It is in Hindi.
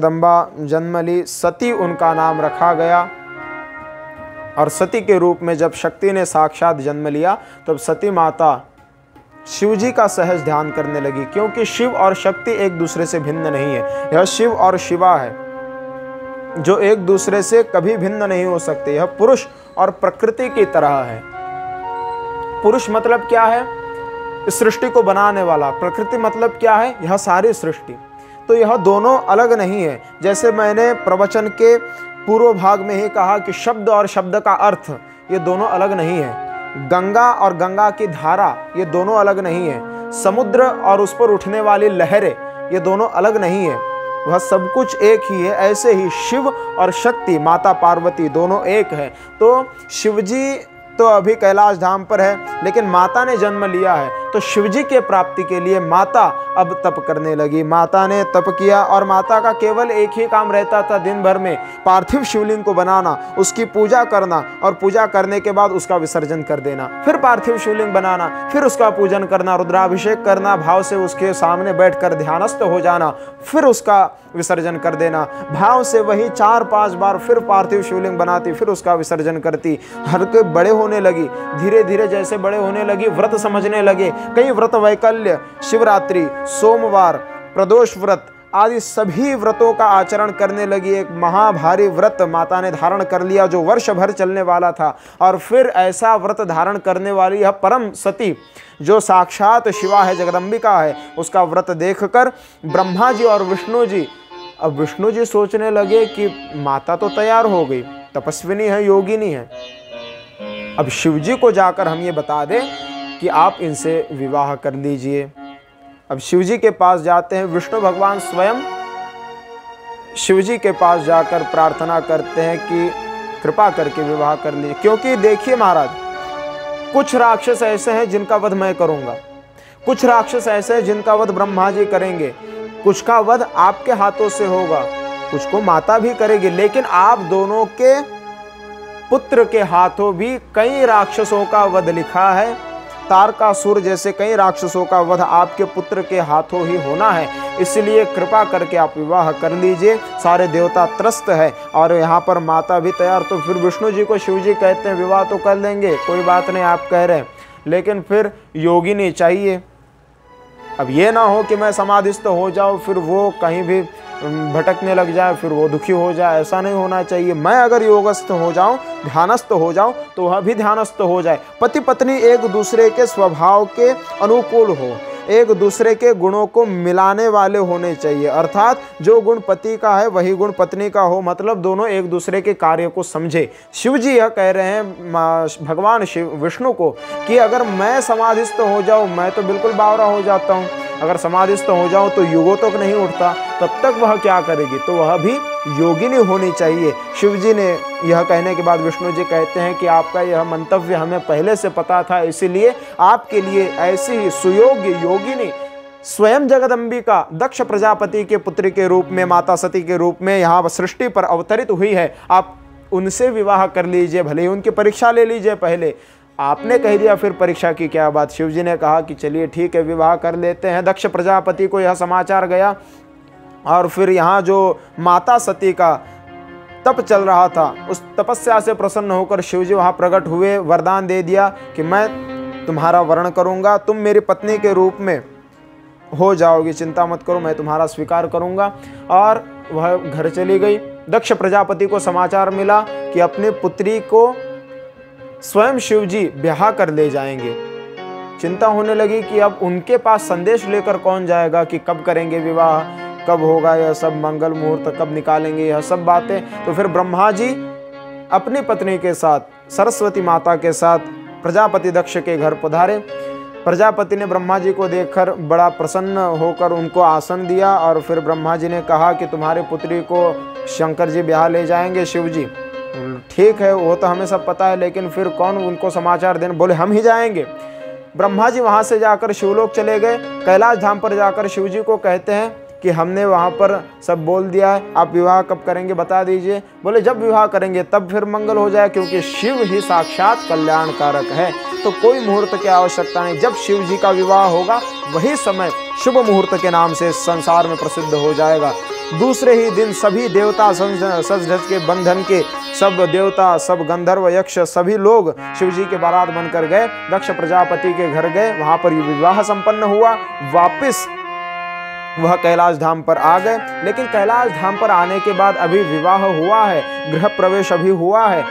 जगदम्बा जन्म ली, सती उनका नाम रखा गया। और सती के रूप में जब शक्ति ने साक्षात जन्म लिया तब सती माता शिव जी का सहज ध्यान करने लगी, क्योंकि शिव और शक्ति एक दूसरे से भिन्न नहीं है। यह शिव और शिवा है जो एक दूसरे से कभी भिन्न नहीं हो सकते। यह पुरुष और प्रकृति की तरह है। पुरुष मतलब क्या है? सृष्टि को बनाने वाला। प्रकृति मतलब क्या है? यह सारी सृष्टि। तो यह दोनों अलग नहीं है। जैसे मैंने प्रवचन के पूर्व भाग में ही कहा कि शब्द और शब्द का अर्थ ये दोनों अलग नहीं है। गंगा और गंगा की धारा ये दोनों अलग नहीं है। समुद्र और उस पर उठने वाली लहरें ये दोनों अलग नहीं है। वह सब कुछ एक ही है। ऐसे ही शिव और शक्ति माता पार्वती दोनों एक है। तो शिवजी तो अभी कैलाश धाम पर है, लेकिन माता ने जन्म लिया है, तो शिवजी के प्राप्ति के लिए माता अब तप करने लगी। माता ने तप किया और माता का केवल एक ही काम रहता था दिन भर में, पार्थिव शिवलिंग को बनाना, उसकी पूजा करना और पूजा करने के बाद उसका विसर्जन कर देना। फिर पार्थिव शिवलिंग बनाना, फिर उसका पूजन करना, रुद्राभिषेक करना, भाव से उसके सामने बैठकर ध्यानस्थ हो जाना, फिर उसका विसर्जन कर देना। भाव से वही 4-5 बार फिर पार्थिव शिवलिंग बनाती, फिर उसका विसर्जन करती। हर के बड़े होने लगी, धीरे धीरे जैसे बड़े होने लगी व्रत समझने लगे। कई व्रत वैकल्य, शिवरात्रि, सोमवार, प्रदोष व्रत आदि सभी व्रतों का आचरण करने लगी। एक महाभारी व्रत माता ने धारण कर लिया जो वर्ष भर चलने वाला था। और फिर ऐसा व्रत धारण करने वाली यह परम सती जो साक्षात शिवा है, जगदम्बिका है, उसका व्रत देखकर ब्रह्मा जी और विष्णु जी, अब विष्णु जी सोचने लगे कि माता तो तैयार हो गई, तपस्विनी है, योगिनी है, अब शिव जी को जाकर हम ये बता दें कि आप इनसे विवाह कर लीजिए। अब शिव जी के पास जाते हैं। विष्णु भगवान स्वयं शिव जी के पास जाकर प्रार्थना करते हैं कि कृपा करके विवाह कर लीजिए। क्योंकि देखिए महाराज, कुछ राक्षस ऐसे हैं जिनका वध मैं करूंगा, कुछ राक्षस ऐसे हैं जिनका वध ब्रह्मा जी करेंगे, कुछ का वध आपके हाथों से होगा, कुछ को माता भी करेगी, लेकिन आप दोनों के पुत्र के हाथों भी कई राक्षसों का वध लिखा है। तारकासुर जैसे कई राक्षसों का वध आपके पुत्र के हाथों ही होना है, इसलिए कृपा करके आप विवाह कर लीजिए। सारे देवता त्रस्त है और यहाँ पर माता भी तैयार। तो फिर विष्णु जी को शिव जी कहते हैं विवाह तो कर लेंगे, कोई बात नहीं आप कह रहे हैं, लेकिन फिर योगिनी चाहिए। अब ये ना हो कि मैं समाधिस्थ हो जाऊँ फिर वो कहीं भी भटकने लग जाए, फिर वो दुखी हो जाए, ऐसा नहीं होना चाहिए। मैं अगर योगस्थ हो जाऊं, ध्यानस्थ हो जाऊं, तो वह भी ध्यानस्थ हो जाए। पति पत्नी एक दूसरे के स्वभाव के अनुकूल हो, एक दूसरे के गुणों को मिलाने वाले होने चाहिए। अर्थात जो गुण पति का है वही गुण पत्नी का हो, मतलब दोनों एक दूसरे के कार्य को समझे। शिव जी यह कह रहे हैं भगवान शिव विष्णु को कि अगर मैं समाधिस्थ हो जाऊं, मैं तो बिल्कुल बावरा हो जाता हूं, अगर समाधिस्थ हो जाऊं तो युगों तक नहीं उठता, तब तक वह क्या करेगी, तो वह भी योगिनी होनी चाहिए। शिव जी ने यह कहने के बाद विष्णु जी कहते हैं कि आपका यह मंतव्य हमें पहले से पता था, इसीलिए आपके लिए ऐसी ही सुयोग्य योगिनी स्वयं जगदम्बिका दक्ष प्रजापति के पुत्र के रूप में, माता सती के रूप में यहाँ सृष्टि पर अवतरित हुई है। आप उनसे विवाह कर लीजिए, भले ही उनकी परीक्षा ले लीजिए। पहले आपने कह दिया, फिर परीक्षा की क्या बात। शिव जी ने कहा कि चलिए ठीक है, विवाह कर लेते हैं। दक्ष प्रजापति को यह समाचार गया और फिर यहाँ जो माता सती का तप चल रहा था, उस तपस्या से प्रसन्न होकर शिव जी वहाँ प्रकट हुए, वरदान दे दिया कि मैं तुम्हारा वर्ण करूँगा, तुम मेरी पत्नी के रूप में हो जाओगी, चिंता मत करो, मैं तुम्हारा स्वीकार करूँगा। और वह घर चली गई। दक्ष प्रजापति को समाचार मिला कि अपनी पुत्री को स्वयं शिव जी ब्याह कर ले जाएंगे। चिंता होने लगी कि अब उनके पास संदेश लेकर कौन जाएगा कि कब करेंगे विवाह, कब होगा यह सब, मंगल मुहूर्त कब निकालेंगे, यह सब बातें। तो फिर ब्रह्मा जी अपनी पत्नी के साथ, सरस्वती माता के साथ प्रजापति दक्ष के घर पधारे। प्रजापति ने ब्रह्मा जी को देखकर बड़ा प्रसन्न होकर उनको आसन दिया और फिर ब्रह्मा जी ने कहा कि तुम्हारी पुत्री को शंकर जी ब्याह ले जाएंगे। शिव जी ठीक है, वो तो हमें सब पता है, लेकिन फिर कौन उनको समाचार देने, बोले हम ही जाएंगे। ब्रह्मा जी वहाँ से जाकर शिवलोक चले गए। कैलाश धाम पर जाकर शिव जी को कहते हैं कि हमने वहाँ पर सब बोल दिया है, आप विवाह कब करेंगे बता दीजिए। बोले जब विवाह करेंगे तब फिर मंगल हो जाए, क्योंकि शिव ही साक्षात कल्याण कारक है, तो कोई मुहूर्त की आवश्यकता नहीं। जब शिव जी का विवाह होगा वही समय शुभ मुहूर्त के नाम से संसार में प्रसिद्ध हो जाएगा। दूसरे ही दिन सभी देवता सज धज के बंधन के सब देवता, सब गंधर्व, यक्ष, सभी लोग शिव जी के बारात बनकर गए। दक्ष प्रजापति के घर गए, वहां पर विवाह संपन्न हुआ। वापिस वह कैलाश धाम पर आ गए, लेकिन कैलाश धाम पर आने के बाद अभी विवाह हुआ है, गृह प्रवेश अभी हुआ है,